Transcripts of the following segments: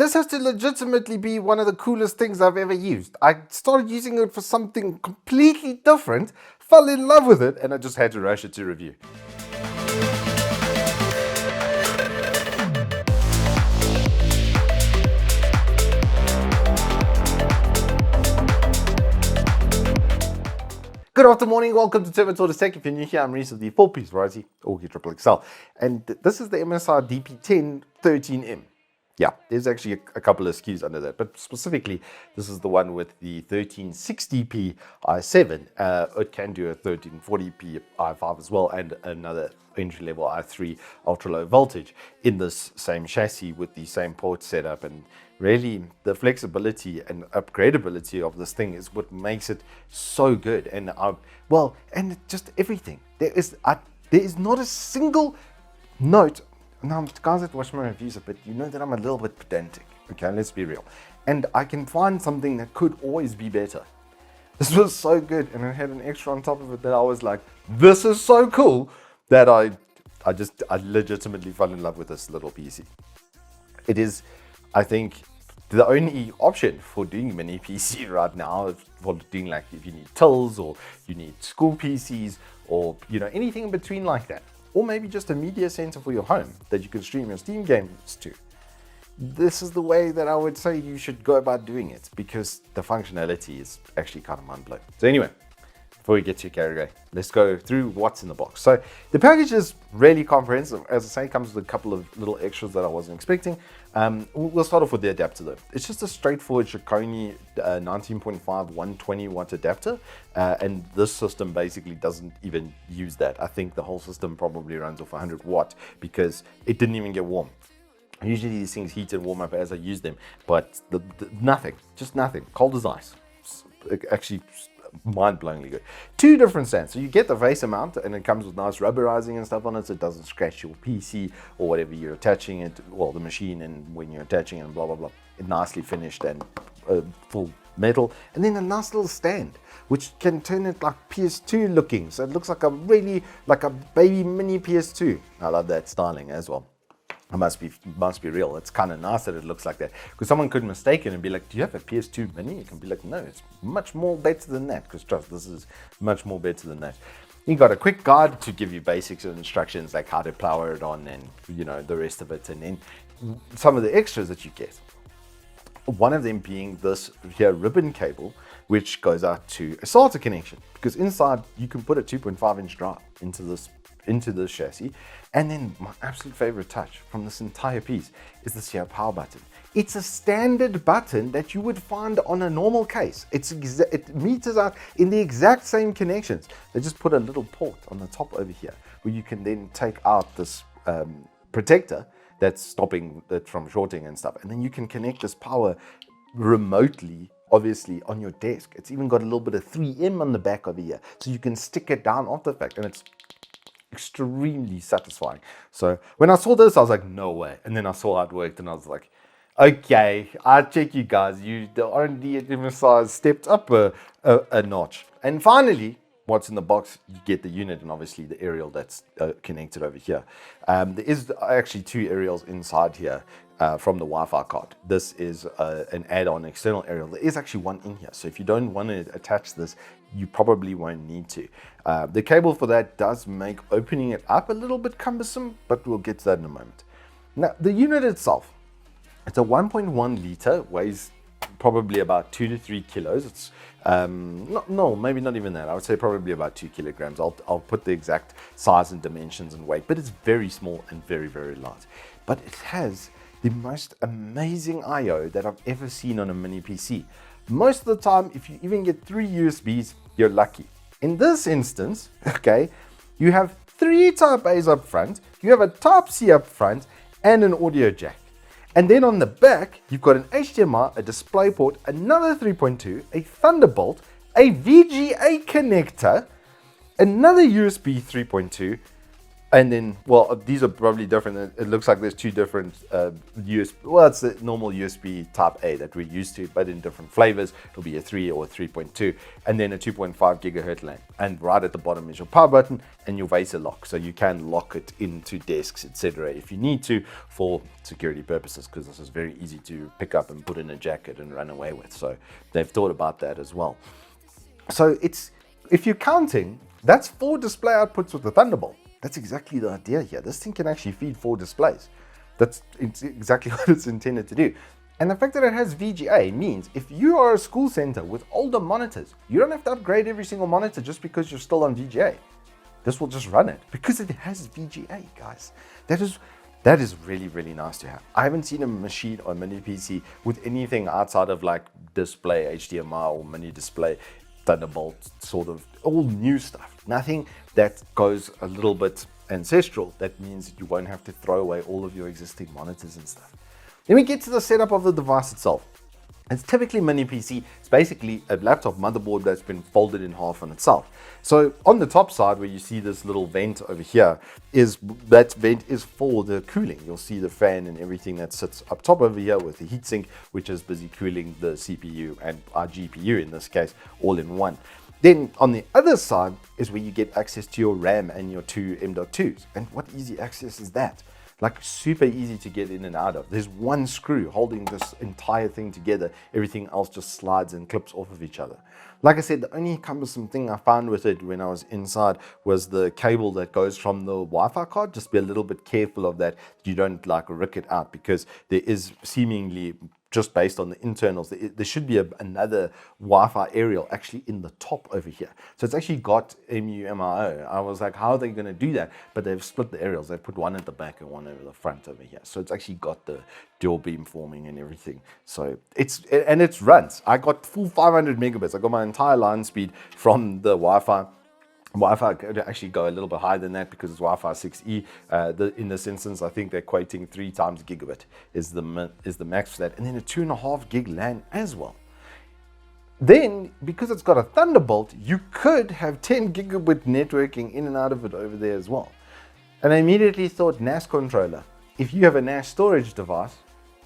this has to legitimately be one of the coolest things I've ever used. I started using it for something completely different, fell in love with it, and I just had to rush it to review. Good afternoon, welcome to Turbo Tortoise Tech. If you're new here, I'm Reese of the 4-piece variety, or triple XL. And this is the MSI DP10 13M. Yeah, there's actually a couple of SKUs under that, but specifically, this is the one with the 1360p i7. It can do a 1340p i5 as well, and another entry-level i3 ultra-low voltage in this same chassis with the same port setup. And really, the flexibility and upgradability of this thing is what makes it so good. And and just everything. There is not a single note. Now, guys that watch my reviews a bit, you know that I'm a little bit pedantic. Okay, let's be real. And I can find something that could always be better. This was so good, and it had an extra on top of it that I was like, this is so cool, that I legitimately fell in love with this little PC. It is, I think, the only option for doing mini PC right now, for doing like if you need tills or you need school PCs or anything in between like that. Or maybe just a media center for your home that you can stream your Steam games to. This is the way that I would say you should go about doing it, because the functionality is actually kind of mind-blowing. So anyway, before we get too carried away, let's go through what's in the box. So the package is really comprehensive. As I say, it comes with a couple of little extras that I wasn't expecting. We'll start off with the adapter though. It's just a straightforward Chicone 19.5 120 watt adapter, and this system basically doesn't even use that. I think the whole system probably runs off 100 watt because it didn't even get warm. Usually these things heat and warm up as I use them, but nothing, just nothing, cold as ice. Actually, mind-blowingly good. Two different stands. So you get the face mount, and it comes with nice rubberizing and stuff on it, so it doesn't scratch your PC or whatever you're attaching it, well, the machine, and when you're attaching it, and blah blah blah. It nicely finished and full metal, and then a nice little stand which can turn it like PS2 looking, so it looks like a baby mini PS2. I love that styling as well. It must be real. It's kind of nice that it looks like that, because someone could mistake it and be like, do you have a PS2 mini? You can be like, no, it's much more better than that, because trust, this is much more better than that. You got a quick guide to give you basics and instructions like how to power it on, and the rest of it, and then some of the extras that you get. One of them being this here ribbon cable, which goes out to a SATA connection, because inside you can put a 2.5-inch drive into this chassis. And then my absolute favorite touch from this entire piece is this here power button. It's a standard button that you would find on a normal case. It meters out in the exact same connections. They just put a little port on the top over here where you can then take out this protector that's stopping it from shorting and stuff. And then you can connect this power remotely, obviously, on your desk. It's even got a little bit of 3M on the back over here, so you can stick it down off the fact, and it's extremely satisfying. So when I saw this, I was like, no way. And then I saw how it worked, and I was like, okay, I check you guys. The R&D at MSI stepped up a notch. And finally, what's in the box? You get the unit and obviously the aerial that's connected over here. There is actually two aerials inside here from the Wi-Fi card. This is an add-on external aerial. There is actually one in here, so if you don't want to attach this, you probably won't need to. The cable for that does make opening it up a little bit cumbersome, but we'll get to that in a moment. Now, the unit itself, it's a 1.1 liter, weighs probably about 2 to 3 kilos. It's maybe not even that. I would say probably about 2 kilograms. I'll put the exact size and dimensions and weight, but it's very small and very, very light. But it has the most amazing I/O that I've ever seen on a mini PC. Most of the time, if you even get 3 USBs, you're lucky. In this instance, okay, you have 3 Type A's up front, you have a Type C up front, and an audio jack. And then on the back, you've got an HDMI, a DisplayPort, another 3.2, a Thunderbolt, a VGA connector, another USB 3.2, And then, well, these are probably different. It looks like there's two different USB. Well, it's the normal USB Type A that we're used to, but in different flavors. It'll be a 3 or a 3.2, and then a 2.5 gigahertz LAN. And right at the bottom is your power button and your VESA lock, so you can lock it into desks, etc. if you need to for security purposes, because this is very easy to pick up and put in a jacket and run away with. So they've thought about that as well. So it's, if you're counting, that's 4 display outputs with the Thunderbolt. That's exactly the idea here. This thing can actually feed 4 displays. That's exactly what it's intended to do. And the fact that it has VGA means if you are a school center with older monitors, you don't have to upgrade every single monitor just because you're still on VGA. This will just run it because it has VGA, guys. That is really, really nice to have. I haven't seen a machine or mini PC with anything outside of like display, HDMI or mini display, Thunderbolt, sort of all new stuff. Nothing that goes a little bit ancestral. That means you won't have to throw away all of your existing monitors and stuff. Then we get to the setup of the device itself. It's typically mini PC. It's basically a laptop motherboard that's been folded in half on itself. So on the top side where you see this little vent over here, that vent is for the cooling. You'll see the fan and everything that sits up top over here with the heatsink, which is busy cooling the CPU and our GPU in this case, all in one. Then on the other side is where you get access to your RAM and your 2 M.2s. And what easy access is that? Like super easy to get in and out of. There's one screw holding this entire thing together. Everything else just slides and clips off of each other. Like I said, the only cumbersome thing I found with it when I was inside was the cable that goes from the Wi-Fi card. Just be a little bit careful of that. You don't like rip it out, because there is seemingly, just based on the internals, there should be another Wi-Fi aerial actually in the top over here. So it's actually got MU-MIO. I was like, how are they going to do that? But they've split the aerials. They've put one at the back and one over the front over here. So it's actually got the dual beam forming and everything. So it runs. I got full 500 megabits. I got my entire line speed from the Wi-Fi. Wi-Fi could actually go a little bit higher than that because it's Wi-Fi 6E. In this instance, I think they're quoting 3 times gigabit is the max for that, and then a 2.5 gig LAN as well. Then, because it's got a Thunderbolt, you could have 10 gigabit networking in and out of it over there as well. And I immediately thought, NAS controller. If you have a NAS storage device,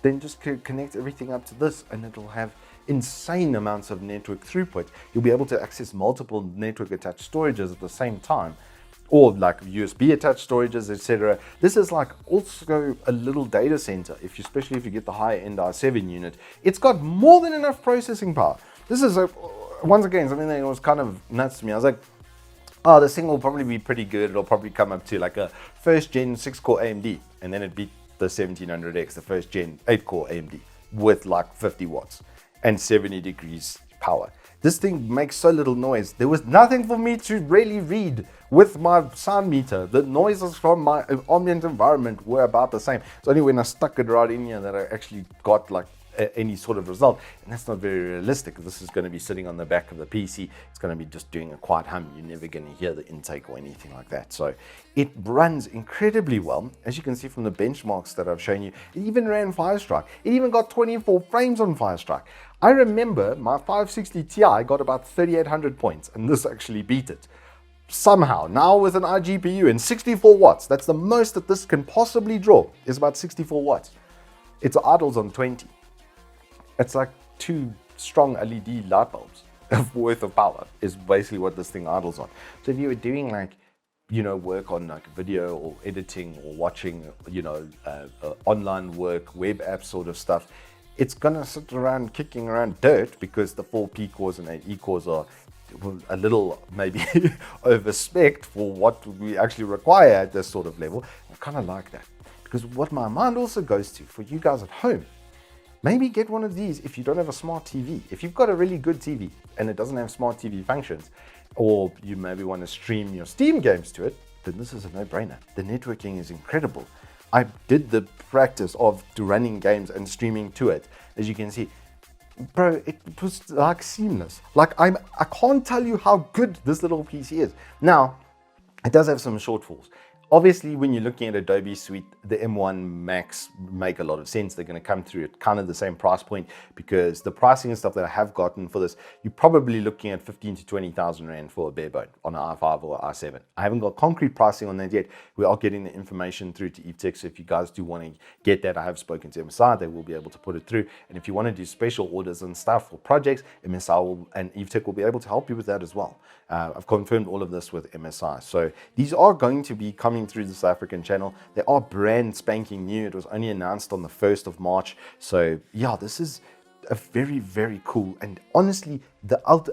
then just connect everything up to this and it'll have insane amounts of network throughput. You'll be able to access multiple network attached storages at the same time, or like USB attached storages, etc. This is like also a little data center, especially if you get the higher end i7 unit. It's got more than enough processing power. This is once again something that was kind of nuts to me. I was like, oh, this thing will probably be pretty good. It'll probably come up to like a first gen 6-core AMD, and then it beat the 1700X, the first gen 8-core AMD, with like 50 watts and 70 degrees power. This thing makes so little noise. There was nothing for me to really read with my sound meter. The noises from my ambient environment were about the same. It's only when I stuck it right in here that I actually got like any sort of result, and that's not very realistic. This is going to be sitting on the back of the PC. It's going to be just doing a quiet hum. You're never going to hear the intake or anything like that. So it runs incredibly well. As you can see from the benchmarks that I've shown you, it even ran Firestrike. It even got 24 frames on Firestrike. I remember my 560 Ti got about 3800 points, and this actually beat it. Somehow, now with an iGPU and 64 watts, that's the most that this can possibly draw, is about 64 watts. It's idles on 20. It's like 2 strong LED light bulbs worth of power is basically what this thing idles on. So if you were doing like, work on like video or editing or watching, online work, web app sort of stuff, it's gonna sit around kicking around dirt because the 4 P cores and 8 E cores are a little maybe over spec for what we actually require at this sort of level. I kind of like that, because what my mind also goes to for you guys at home, maybe get one of these if you don't have a smart TV. If you've got a really good TV and it doesn't have smart TV functions, or you maybe want to stream your Steam games to it, then this is a no-brainer. The networking is incredible. I did the practice of running games and streaming to it. As you can see, bro, it was like seamless. Like I can't tell you how good this little PC is. Now, it does have some shortfalls. Obviously, when you're looking at Adobe Suite, the M1 Max make a lot of sense. They're going to come through at kind of the same price point, because the pricing and stuff that I have gotten for this, you're probably looking at 15 to 20,000 Rand for a bare bone on an i5 or i7. I haven't got concrete pricing on that yet. We are getting the information through to Evetech, so if you guys do want to get that, I have spoken to MSI. They will be able to put it through. And if you want to do special orders and stuff for projects, MSI and Evetech will be able to help you with that as well. I've confirmed all of this with MSI. So these are going to be coming through the South African channel. They are brand spanking new. It was only announced on the 1st of March. So yeah, this is a very, very cool. And honestly,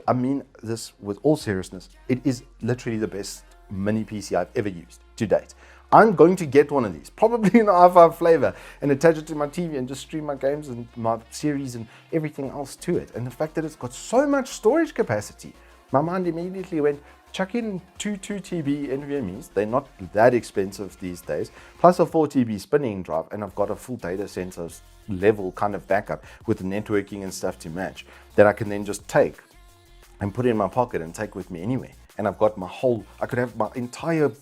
I mean this with all seriousness, it is literally the best mini PC I've ever used to date. I'm going to get one of these, probably in an i5 flavor, and attach it to my TV and just stream my games and my series and everything else to it. And the fact that it's got so much storage capacity, my mind immediately went, chuck in two 2 TB NVMe's. They're not that expensive these days, plus a 4 TB spinning drive, and I've got a full data center level kind of backup with the networking and stuff to match, that I can then just take and put in my pocket and take with me anywhere. And I've got I could have my entire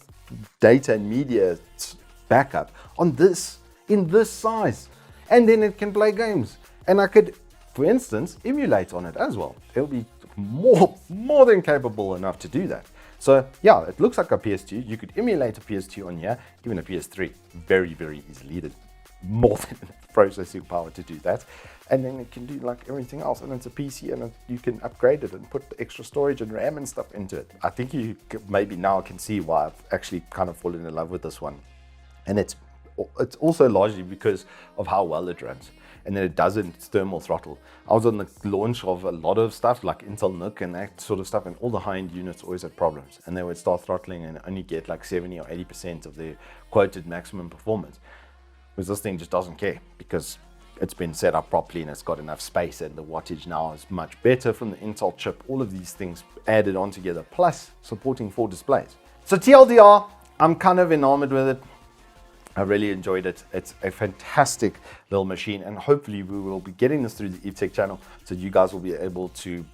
data and media backup on this, in this size, and then it can play games. And I could, for instance, emulate on it as well. It'll be more than capable enough to do that. So yeah, it looks like a PS2. You could emulate a PS2 on here, even a PS3, very, very easily. There's more than enough processing power to do that. And then it can do like everything else. And it's a PC, and you can upgrade it and put extra storage and RAM and stuff into it. I think you maybe now can see why I've actually kind of fallen in love with this one. And it's also largely because of how well it runs. And then it doesn't thermal throttle. I was on the launch of a lot of stuff like Intel NUC and that sort of stuff, and all the high-end units always had problems, and they would start throttling and only get like 70 or 80% of their quoted maximum performance. Whereas this thing just doesn't care, because it's been set up properly and it's got enough space, and the wattage now is much better from the Intel chip. All of these things added on together, plus supporting 4 displays. So TLDR, I'm kind of enamored with it. I really enjoyed it. It's a fantastic little machine, and hopefully we will be getting this through the Evetech channel, so you guys will be able to,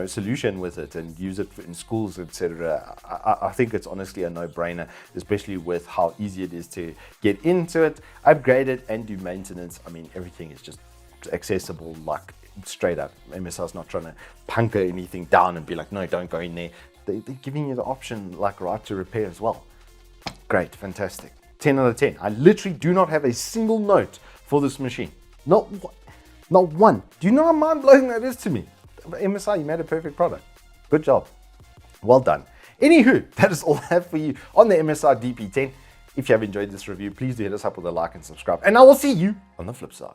solution with it and use it in schools, etc. I think it's honestly a no-brainer, especially with how easy it is to get into it, upgrade it, and do maintenance. I mean, everything is just accessible, like straight up. MSI's not trying to punker anything down and be like, no, don't go in there. They're giving you the option, like, right to repair as well. Great, fantastic. 10 out of 10. I literally do not have a single note for this machine. Not one. Do you know how mind-blowing that is to me? MSI, you made a perfect product. Good job. Well done. Anywho, that is all I have for you on the MSI DP10. If you have enjoyed this review, please do hit us up with a like and subscribe. And I will see you on the flip side.